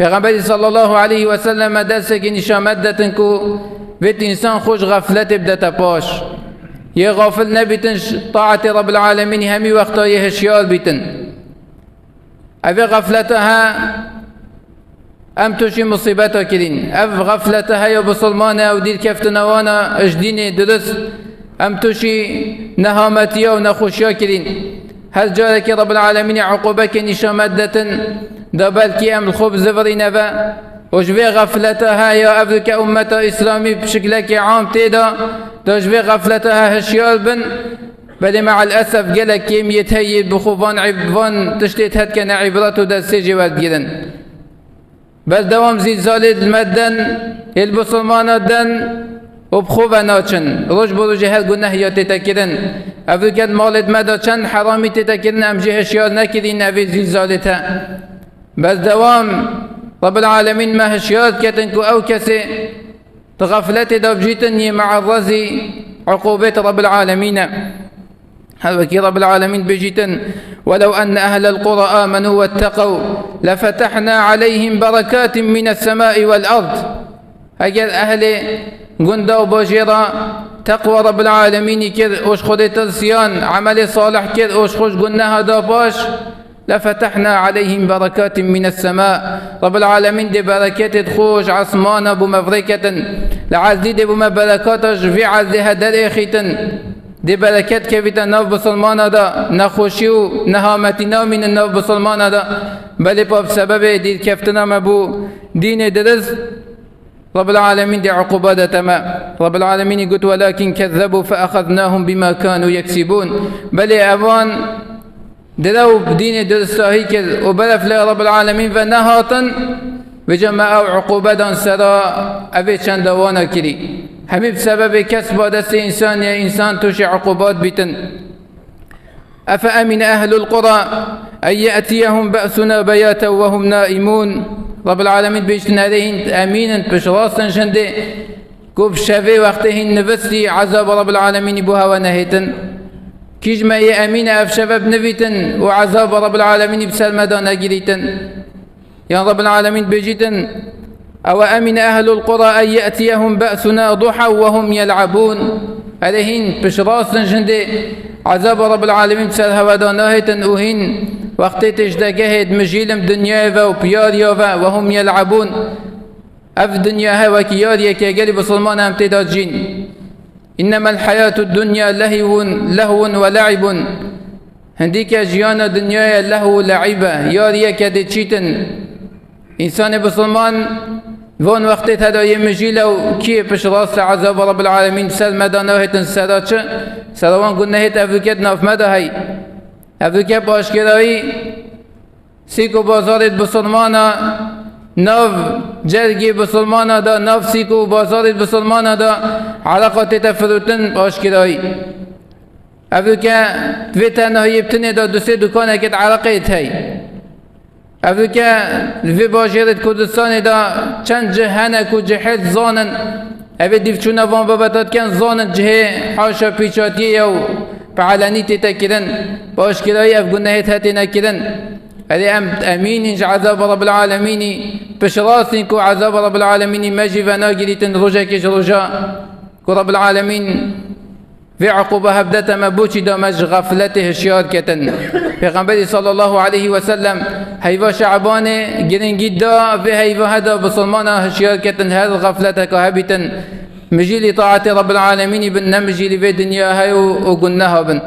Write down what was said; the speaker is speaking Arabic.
پیغمبر صلی الله علیه و سلم درس که نشامت دتن کو ویت انسان خوش غفلت بدتا پاش یه غافل نبیتن طاعت رب العالمین همی وقتا یه هشیار بیتن اوی غفلتها ام توشی مصیبتا کرین اف غفلتها یا بسلمان او دیر کفتنوانا اجدین درست ام توشی نهامتیا و نخوشیا کرین هر جاره که رب العالمین عقوبه که نشامت دتن دا بلکی ام الخوب زفرین و وجوه غفلتها یا افرک امتا اسلامی بشکلک عام تیدا دجوه غفلتها هشیار بن بل مع الأسف قالك كيم يتهيئ بخوفان عبوان تشتيت هاد كان عبرات درسي جواد جدا بس دوام زلزال المدن البسلمان دن وبخوفا ناچن روش بروج هر گناه یا تتكرن افركت مالت مدا چند حرامي تتكرن ام جهشيار نكرين اوي زلزالتا بس دوام رب العالمين ما هشيار كتنكو او كسي تغفلت دابجيتن مع الرزي عقوبة رب العالمين هذا رب العالمين بجيتن ولو أن أهل القرى آمنوا واتقوا لفتحنا عليهم بركات من السماء والأرض أجل أهل قندا وبجيرا تقوى رب العالمين كر أوش خد ترسيان عمل صالح كر أوش خوش قلنا هذا باش لفتحنا عليهم بركات من السماء رب العالمين دي بركات تخوش عصمانا بمفركة لعزدي دي بمبركات في عزدها دريخيتن دي بركات كيفيتا ناف بسلمانا دا نخوشيو نهامتنا من الناف بسلمانا دا بل بسبب دي كفتنا مبو دين درز رب العالمين دي عقوبة تما رب العالمين قلت ولكن كذبوا فأخذناهم بما كانوا يكسبون بل أبان درو بدين درستاهي كذ وبلف لي رب العالمين فنهاطا وجمعوا عقوبة سرا أبي چند وانا كري همي بسبب كسب دست إنسان يا إنسان توشي عقوبات بيتن أفأمن أهل القرى أن يأتيهم بأسنا بياتا وهم نائمون رب العالمين بيشتن عليهن أمينا بشراسا شندي كوب شافي وقتهن نفسي عذاب رب العالمين بها ونهيتن كيج ما يأمين أف شباب نبيتن وعذاب رب العالمين بسلمدان أجريتن يا رب العالمين بيجيتن أو أمن أهل القرى أن يأتيهم بأسنا ضحى وهم يلعبون عليهن بشراسا شندي عذاب رب العالمين بسال هوادا ناهيتن وهن وقت تجدقهد مجيلم دنيا وبياريا وهم يلعبون أف دنيا وكياريا كيقالي بسلمان هم تداجين إنما الحياة الدنيا لهو ولعب هنديك جيانا دنيا لهو لعبة ياريا كده تشيتن إنسان بسلمان وان وقت تدايا مجيلة وكي بشراس عذاب رب العالمين سال مدى ناهيتن سراتش سروان قلنا هيت أفريكات ناف مدى هاي أفريكات باشكراي سيكو بازارت بسلمانا ناف جرگی بسلمانا دا ناف سیکو بازارت بسلمانا دا علاقات تفروتن باشکرایی افریکا دوی تنهایی بتنه دا دوسه دکانه کت علاقیت هی افریکا دوی باجرت کردستان دا چند جهنک و جهت زانن اوی دیفچونه وان بابتات کن زانن جه حاشا پیچاتیه و بعلانی تتکرن باشکرایی افگنهت هتی نکرن هذه أمين إنج عذاب رب العالمين بشراسنكو عذاب رب العالمين ماجي فناقريتن رجا كيش رجا كو رب العالمين في عقوبة هبدت مبوشي دا مج غفلته الشيار كتن پیغمبر صلى الله عليه وسلم هيفا شعبان جرين جدا في هيفا هذا بسلمانا الشيار كتن هذا غفلتك هبتن مجيلي طاعة رب العالمين بن نمجيلي في دنيا هاي وقلناها بن